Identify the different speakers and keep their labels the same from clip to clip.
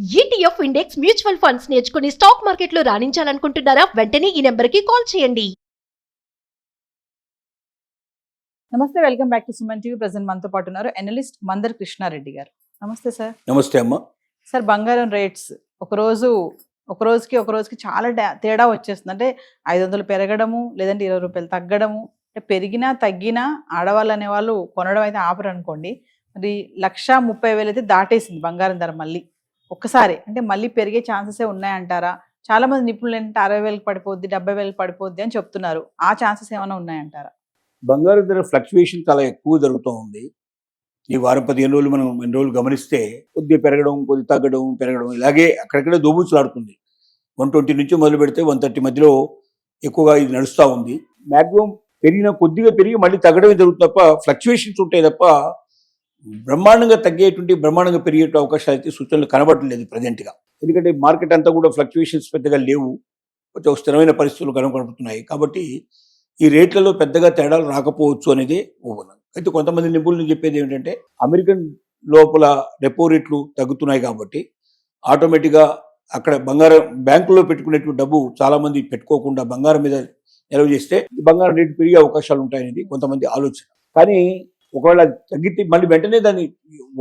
Speaker 1: ETF index mutual funds నేర్చుకుని stock మార్కెట్లో రాణించాలనుకుంటున్నారా? వెంటనే ఈ నెంబర్కి కాల్ చేయండి.
Speaker 2: నమస్తే, welcome back to Suman TV. Present మనతో పాటు ఉన్నారు అనలిస్ట్ మందర్ కృష్ణారెడ్డి గారు. నమస్తే సార్.
Speaker 3: నమస్తే అమ్మ.
Speaker 2: సార్, బంగారం రేట్స్ ఒక రోజుకి చాలా తేడా వచ్చేస్తుంది. అంటే 500 పెరగడము, లేదంటే 20 రూపాయలు తగ్గడము. అంటే పెరిగినా తగ్గినా ఆడవాళ్ళు అనేవాళ్ళు కొనడం అయితే ఆపరు అనుకోండి. మరి 1,30,000 అయితే దాటేసింది బంగారం ధర. మళ్ళీ ఒక్కసారి అంటే మళ్ళీ పెరిగే ఛాన్సెస్ ఉన్నాయంటారా? చాలా మంది నిపుణులు ఏంటంటే 60,000 పడిపోద్ది, 70,000 పడిపోద్ది అని చెప్తున్నారు. ఆ ఛాన్సెస్ ఏమైనా ఉన్నాయంటారా?
Speaker 3: బంగారం ధర ఫ్లక్చువేషన్ చాలా ఎక్కువ జరుగుతూ ఉంది. ఈ వారం 15 రోజులు మనం 2 రోజులు గమనిస్తే కొద్దిగా పెరగడం, కొద్ది తగ్గడం, పెరగడం, ఇలాగే అక్కడక్కడే దోబూచులాడుతుంది. 120 నుంచి మొదలు పెడితే 130 మధ్యలో ఎక్కువగా ఇది నడుస్తూ ఉంది. మ్యాక్సిమం కొద్దిగా పెరిగి మళ్ళీ తగ్గడమే జరుగుతుంది తప్ప ఫ్లక్చువేషన్స్ ఉంటాయి తప్ప బ్రహ్మాండంగా బ్రహ్మాండంగా పెరిగే అవకాశాలు అయితే సూచనలు కనబడలేదు ప్రజెంట్గా. ఎందుకంటే మార్కెట్ అంతా కూడా ఫ్లక్చువేషన్స్ పెద్దగా లేవు, కొంచెం స్థిరమైన పరిస్థితులు కనబడుతున్నాయి. కాబట్టి ఈ రేట్లలో పెద్దగా తేడాలు రాకపోవచ్చు అనేది ఊహన. అయితే కొంతమంది నిపుణులు చెప్పేది ఏమిటంటే అమెరికన్ లోపల రెపో రేట్లు తగ్గుతున్నాయి కాబట్టి ఆటోమేటిక్గా అక్కడ బంగారం బ్యాంకులో పెట్టుకునేటువంటి డబ్బు చాలా మంది పెట్టుకోకుండా బంగారం మీద నిల్వ చేస్తే బంగారం రేటు పెరిగే అవకాశాలు ఉంటాయనేది కొంతమంది ఆలోచన. కానీ ఒకవేళ తగ్గితే మళ్ళీ వెంటనే దాన్ని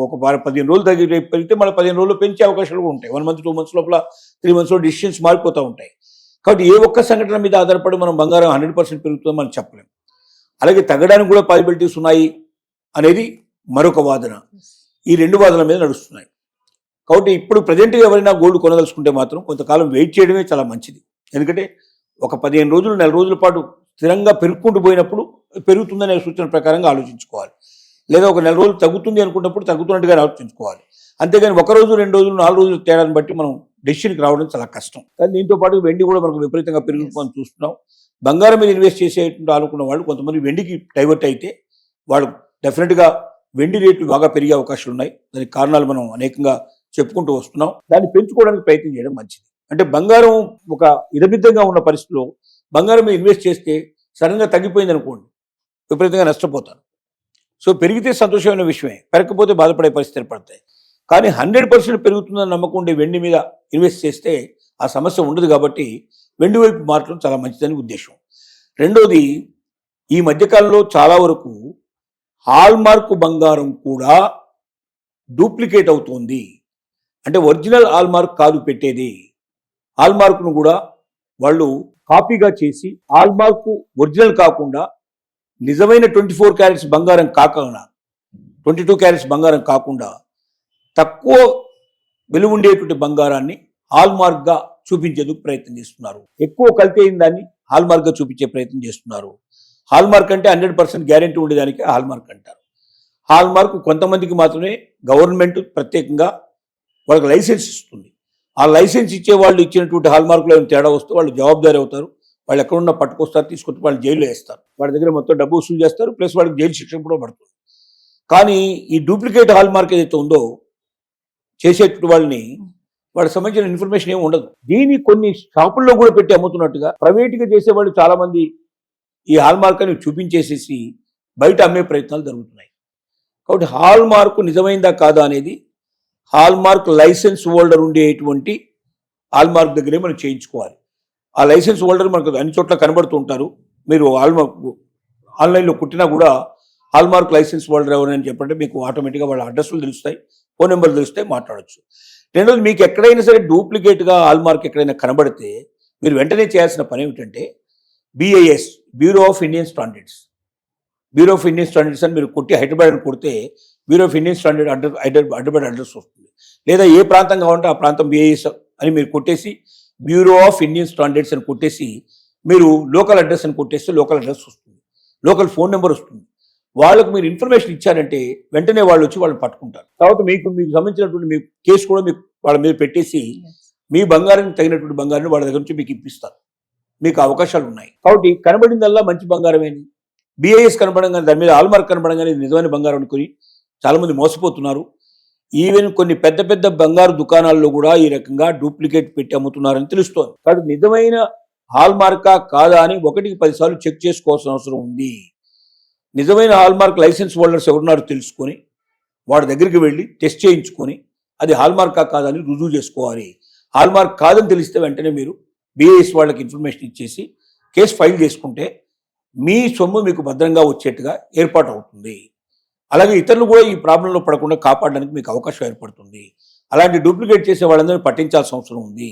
Speaker 3: ఒక 15 రోజులు పెరిగితే మళ్ళీ 15 రోజులు పెంచే అవకాశాలు కూడా ఉంటాయి. 1 మంత్ 2 మంత్స్ లోపల 3 మంత్స్లో డిసిషన్స్ మారిపోతూ ఉంటాయి. కాబట్టి ఏ ఒక్క సంఘటన మీద ఆధారపడి మనం బంగారం 100% పెరుగుతుందో మనం చెప్పలేము. అలాగే తగ్గడానికి కూడా పాసిబిలిటీస్ ఉన్నాయి అనేది మరొక వాదన. ఈ 2 వాదనల మీద నడుస్తున్నాయి. కాబట్టి ఇప్పుడు ప్రజెంట్గా ఎవరైనా గోల్డ్ కొనదలుచుకుంటే మాత్రం కొంతకాలం వెయిట్ చేయడమే చాలా మంచిది. ఎందుకంటే ఒక 15 రోజులు, నెల రోజుల పాటు స్థిరంగా పెరుగుకుంటూ పోయినప్పుడు పెరుగుతుందనే సూచన ప్రకారంగా ఆలోచించుకోవాలి. లేదా ఒక నెల రోజులు తగ్గుతుంది అనుకున్నప్పుడు తగ్గుతున్నట్టుగా ఆలోచించుకోవాలి. అంతేగాని 1 రోజు, 2 రోజులు, 4 రోజులు తేడాన్ని బట్టి మనం డెసిషన్కి రావడం చాలా కష్టం. కానీ దీంతో పాటు వెండి కూడా మనకు విపరీతంగా పెరుగుతుందని చూస్తున్నాం. బంగారం మీద ఇన్వెస్ట్ చేసేటువంటి అనుకున్న వాళ్ళు కొంతమంది వెండికి డైవర్ట్ అయితే వాళ్ళు డెఫినెట్గా వెండి రేట్లు బాగా పెరిగే అవకాశాలు ఉన్నాయి. దానికి కారణాలు మనం అనేకంగా చెప్పుకుంటూ వస్తున్నాం. దాన్ని పెంచుకోవడానికి ప్రయత్నం చేయడం మంచిది. అంటే బంగారం ఒక ఇరబిద్దంగా ఉన్న పరిస్థితిలో బంగారం మీద ఇన్వెస్ట్ చేస్తే సడన్గా తగ్గిపోయింది అనుకోండి, విపరీతంగా నష్టపోతారు. సో పెరిగితే సంతోషమైన విషయమే, పెరగకపోతే బాధపడే పరిస్థితి ఏర్పడతాయి. కానీ 100% పెరుగుతుందని నమ్మకం ఉండే వెండి మీద ఇన్వెస్ట్ చేస్తే ఆ సమస్య ఉండదు. కాబట్టి వెండి వైపు మార్చడం చాలా మంచిదని ఉద్దేశం. రెండోది, ఈ మధ్యకాలంలో చాలా వరకు హాల్మార్క్ బంగారం కూడా డూప్లికేట్ అవుతోంది. అంటే ఒరిజినల్ హాల్మార్క్ కాదు పెట్టేది, హాల్మార్క్ను కూడా వాళ్ళు కాపీగా చేసి హాల్మార్క్ ఒరిజినల్ కాకుండా నిజమైన 24 క్యారెట్స్ బంగారం కాకుండా 22 క్యారెట్స్ బంగారం కాకుండా తక్కువ విలువ ఉండేటువంటి బంగారాన్ని హాల్మార్క్గా చూపించేందుకు ప్రయత్నం చేస్తున్నారు. ఎక్కువ కల్తీ అయిన దాన్ని హాల్మార్క్గా చూపించే ప్రయత్నం చేస్తున్నారు. హాల్మార్క్ అంటే 100% గ్యారెంటీ ఉండేదానికి హాల్మార్క్ అంటారు. హాల్మార్క్ కొంతమందికి మాత్రమే గవర్నమెంట్ ప్రత్యేకంగా వాళ్ళకి లైసెన్స్ ఇస్తుంది. ఆ లైసెన్స్ ఇచ్చే వాళ్ళు ఇచ్చినటువంటి హాల్మార్క్లో ఏమైనా తేడా వస్తే వాళ్ళు జవాబుదారీ అవుతారు. వాళ్ళు ఎక్కడున్నా పట్టుకొస్తారు, తీసుకొచ్చి వాళ్ళు జైల్లో వేస్తారు. వాళ్ళ దగ్గర మొత్తం డబ్బు వసూలు చేస్తారు, ప్లస్ వాళ్ళకి జైలు శిక్ష కూడా పడుతుంది. కానీ ఈ డూప్లికేట్ హాల్మార్క్ ఏదైతే ఉందో చేసేటువంటి వాళ్ళని వాళ్ళకి సంబంధించిన ఇన్ఫర్మేషన్ ఏమి ఉండదు. దీన్ని కొన్ని షాపుల్లో కూడా పెట్టి అమ్ముతున్నట్టుగా ప్రైవేట్గా చేసేవాళ్ళు చాలామంది ఈ హాల్మార్క్ అని చూపించేసేసి బయట అమ్మే ప్రయత్నాలు జరుగుతున్నాయి. కాబట్టి హాల్మార్క్ నిజమైందా కాదా అనేది హాల్మార్క్ లైసెన్స్ హోల్డర్ ఉండేటువంటి హాల్మార్క్ దగ్గరే మనం చేయించుకోవాలి. ఆ లైసెన్స్ హోల్డర్ మనకు అన్ని చోట్ల కనబడుతూ ఉంటారు. మీరు ఆన్లైన్లో కుట్టినా కూడా హాల్మార్క్ లైసెన్స్ హోల్డర్ ఎవరని చెప్పంటే మీకు ఆటోమేటిక్గా వాళ్ళ అడ్రస్లు తెలుస్తాయి, ఫోన్ నెంబర్లు తెలుస్తాయి, మాట్లాడచ్చు. రెండోది, మీకు ఎక్కడైనా సరే డూప్లికేట్గా హాల్మార్క్ ఎక్కడైనా కనబడితే మీరు వెంటనే చేయాల్సిన పని ఏమిటంటే BIS, bureau of Indian standards అని మీరు కొట్టి హైదరాబాద్ అని కొడితే bureau of Indian standard Hyderabad address వస్తుంది. లేదా ఏ ప్రాంతం కావాలంటే ఆ ప్రాంతం BIS అని మీరు కొట్టేసి బ్యూరో ఆఫ్ ఇండియన్ స్టాండర్డ్స్ అని కొట్టేసి మీరు లోకల్ అడ్రస్ అని కొట్టేస్తే లోకల్ అడ్రస్ వస్తుంది, లోకల్ ఫోన్ నెంబర్ వస్తుంది. వాళ్ళకు మీరు ఇన్ఫర్మేషన్ ఇచ్చారంటే వెంటనే వాళ్ళు వచ్చి వాళ్ళని పట్టుకుంటారు. తర్వాత మీకు సంబంధించినటువంటి మీ కేసు కూడా మీకు వాళ్ళ మీద పెట్టేసి మీ బంగారానికి తగినటువంటి బంగారాన్ని వాళ్ళ దగ్గర నుంచి మీకు ఇప్పిస్తారు. మీకు అవకాశాలు ఉన్నాయి. కాబట్టి కనబడిందల్లా మంచి బంగారమేని BIS కనబడంగానే దాని మీద హాల్మార్క్ కనబడంగానే ఇది నిజమైన బంగారం అనుకుని చాలామంది మోసపోతున్నారు. ఈవెన్ కొన్ని పెద్ద పెద్ద బంగారు దుకాణాల్లో కూడా ఈ రకంగా డూప్లికేట్ పెట్టి అమ్ముతున్నారని తెలుస్తోంది. కాబట్టి నిజమైన హాల్మార్కా కాదా అని 1కి 10 సార్లు చెక్ చేసుకోవాల్సిన అవసరం ఉంది. నిజమైన హాల్మార్క్ లైసెన్స్ హోల్డర్స్ ఎవరున్నారో తెలుసుకొని వాడి దగ్గరికి వెళ్ళి టెస్ట్ చేయించుకొని అది హాల్మార్కా కాదని రుజువు చేసుకోవాలి. హాల్మార్క్ కాదని తెలిస్తే వెంటనే మీరు బిఐఎస్ వాళ్ళకి ఇన్ఫర్మేషన్ ఇచ్చేసి కేసు ఫైల్ చేసుకుంటే మీ సొమ్ము మీకు భద్రంగా వచ్చేట్టుగా ఏర్పాటు అవుతుంది. అలాగే ఇతరులు కూడా ఈ ప్రాబ్లంలో పడకుండా కాపాడడానికి మీకు అవకాశం ఏర్పడుతుంది. అలాంటి డూప్లికేట్ చేసే వాళ్ళందరినీ పట్టించాల్సిన అవసరం ఉంది.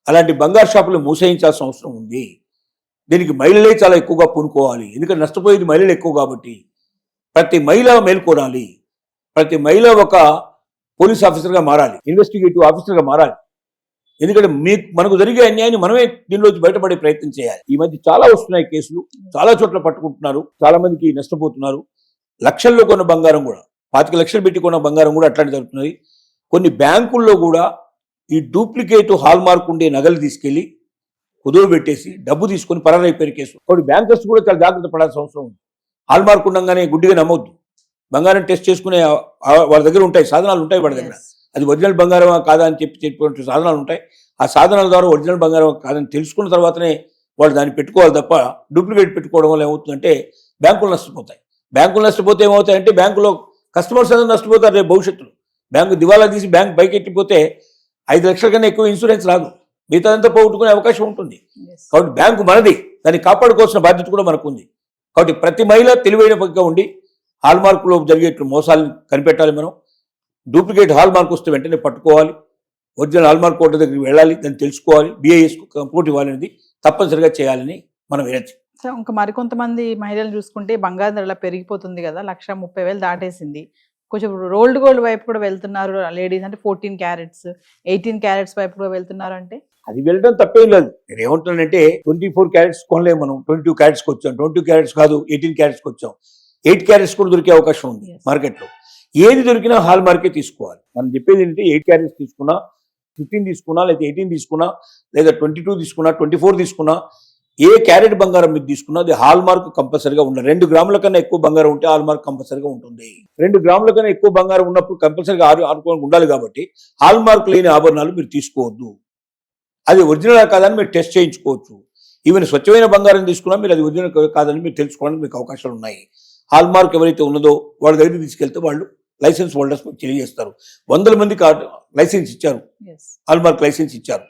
Speaker 3: అలాంటి బంగారు షాపులు మూసేయించాల్సిన అవసరం ఉంది. దీనికి మహిళలే చాలా ఎక్కువగా పూనుకోవాలి. ఎందుకంటే నష్టపోయేది మహిళలు ఎక్కువ కాబట్టి ప్రతి మహిళ మేల్కొనాలి. ప్రతి మహిళ ఒక పోలీస్ ఆఫీసర్గా మారాలి, ఇన్వెస్టిగేటివ్ ఆఫీసర్గా మారాలి. ఎందుకంటే మనకు జరిగే అన్యాయాన్ని మనమే దీనిలోంచి బయటపడే ప్రయత్నం చేయాలి. ఈ మధ్య చాలా వస్తున్నాయి కేసులు, చాలా చోట్ల పట్టుకుంటున్నారు, చాలా మందికి నష్టపోతున్నారు. లక్షల్లో కొన్న బంగారం కూడా, 25 లక్షలు పెట్టి కొన్న బంగారం కూడా అట్లాంటి జరుగుతున్నాయి. కొన్ని బ్యాంకుల్లో కూడా ఈ డూప్లికేట్ హాల్ మార్క్ ఉండే నగలు తీసుకెళ్లి కుదువ పెట్టేసి డబ్బు తీసుకొని పరారైపోయిన కేసు. కాబట్టి బ్యాంకర్స్ కూడా చాలా జాగ్రత్త పడాల్సిన అవసరం ఉంది. హాల్ మార్క్ ఉండగానే గుడ్డిగా నమ్మొద్దు. బంగారం టెస్ట్ చేసుకునే వాళ్ళ దగ్గర ఉంటాయి, సాధనాలు ఉంటాయి వాళ్ళ దగ్గర. అది ఒరిజినల్ బంగారం కాదా అని చెప్పే సాధనాలు ఉంటాయి. ఆ సాధనాల ద్వారా ఒరిజినల్ బంగారం కాదని తెలుసుకున్న తర్వాతనే వాళ్ళు దాన్ని పెట్టుకోవాలి తప్ప డూప్లికేట్ పెట్టుకోవడం వల్ల ఏమవుతుందంటే బ్యాంకులు నష్టపోతాయి. బ్యాంకులు నష్టపోతే ఏమవుతాయంటే బ్యాంకులో కస్టమర్స్ అందరూ నష్టపోతారు. రేపు భవిష్యత్తులో బ్యాంకు దివాలా తీసి బ్యాంక్ బైక్ ఎట్టిపోతే 5 లక్షల కన్నా ఎక్కువ ఇన్సూరెన్స్ రాదు, మిగతాదంతా పోగొట్టుకునే అవకాశం ఉంటుంది. కాబట్టి బ్యాంకు మనది, దాన్ని కాపాడుకోవాల్సిన బాధ్యత కూడా మనకు ఉంది. కాబట్టి ప్రతి మహిళ తెలివైన పక్కగా ఉండి హాల్ మార్కులో జరిగేట్లు మోసాలను కనిపెట్టాలి. మనం డూప్లికేట్ హాల్ మార్క్ వస్తే వెంటనే పట్టుకోవాలి. ఒరిజినల్ హాల్ మార్క్ కోట దగ్గరికి వెళ్ళాలి, దాన్ని తెలుసుకోవాలి. బిఐఎస్కు కంప్యూటర్ ఇవ్వాలనేది తప్పనిసరిగా చేయాలని మనం వినతి.
Speaker 2: సో ఇంకా మరికొంతమంది మహిళలు చూసుకుంటే బంగారం ధర పెరిగిపోతుంది కదా, 1,30,000 దాటేసింది. కొంచెం రోల్డ్ గోల్డ్ వైపు కూడా వెళ్తున్నారు లేడీస్, అంటే 14 క్యారెట్స్ 18 క్యారెట్స్ వైపు కూడా వెళ్తున్నారు. అంటే
Speaker 3: అది వెళ్ళడం తప్పేం లేదు. నేను ఏమంటున్నానంటే 24 క్యారెట్స్ కొనలేము మనం, 22 క్యారెట్స్కి వచ్చాం. 22 క్యారెట్స్ కాదు, 18 క్యారెట్స్కి వచ్చాం. 8 క్యారెట్స్ కూడా దొరికే అవకాశం ఉంది మార్కెట్లో. ఏది దొరికినా హాల్ మార్కే తీసుకోవాలి. మనం చెప్పేది ఏంటంటే 8 క్యారెట్స్ తీసుకున్నా, 15 తీసుకున్నా, లేదా 18 తీసుకున్నా, లేదా 22 తీసుకున్నా, 24 తీసుకున్నా, ఏ క్యారెట్ బంగారం మీరు తీసుకున్నా అది హాల్ మార్క్ కంపల్సరీగా ఉండాలి. 2 గ్రాముల కన్నా ఎక్కువ బంగారం ఉంటే హాల్ మార్క్ కంపల్సరీగా ఉంటుంది. 2 గ్రాముల కన్నా ఎక్కువ బంగారం ఉన్నప్పుడు కంపల్సరీగా ఆడుకోవడానికి ఉండాలి. కాబట్టి హాల్ మార్క్ లేని ఆభరణాలు మీరు తీసుకోవద్దు. అది ఒరిజినల్ కాదని మీరు టెస్ట్ చేయించుకోవచ్చు. ఈవెన్ స్వచ్ఛమైన బంగారం తీసుకున్నా మీరు అది ఒరిజినల్ కాదని మీరు తెలుసుకోవడానికి మీకు అవకాశాలు ఉన్నాయి. హాల్ మార్క్ ఎవరైతే ఉన్నదో వాళ్ళ దగ్గరికి తీసుకెళ్తే వాళ్ళు లైసెన్స్ హోల్డర్స్ తెలియజేస్తారు. 100 మంది లైసెన్స్ ఇచ్చారు, హాల్ మార్క్ లైసెన్స్ ఇచ్చారు.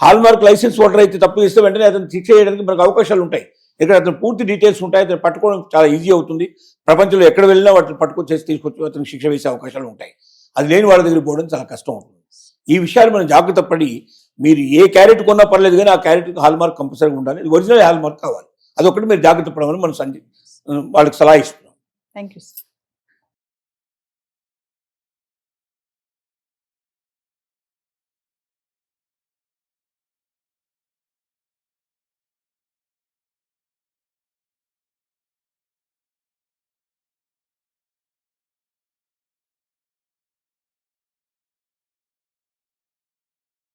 Speaker 3: హాల్ మార్క్ లైసెన్స్ హోల్డర్ అయితే తప్పు చేస్తే వెంటనే అతను శిక్ష చేయడానికి మనకు అవకాశాలు ఉంటాయి. ఇక్కడ అతను పూర్తి డీటెయిల్స్ ఉంటాయి, అతను పట్టుకోవడం చాలా ఈజీ అవుతుంది. ప్రపంచంలో ఎక్కడ వెళ్ళినా వాటిని పట్టుకొచ్చేసి తీసుకొచ్చి అతనికి శిక్ష వేసే అవకాశాలు ఉంటాయి. అది లేని వాళ్ళ దగ్గరికి పోవడం చాలా కష్టం అవుతుంది. ఈ విషయాలు మనం జాగ్రత్త పడి, మీరు ఏ క్యారెట్ కొన్నా పర్లేదు కానీ ఆ క్యారెట్కి హాల్ మార్క్ కంపల్సరీగా ఉండాలి. ఒరిజినల్ హాల్ మార్క్ కావాలి. అదొకటి మీరు జాగ్రత్త పడమని మనం వాళ్ళకి సలహా ఇస్తున్నాం.
Speaker 2: Thank you.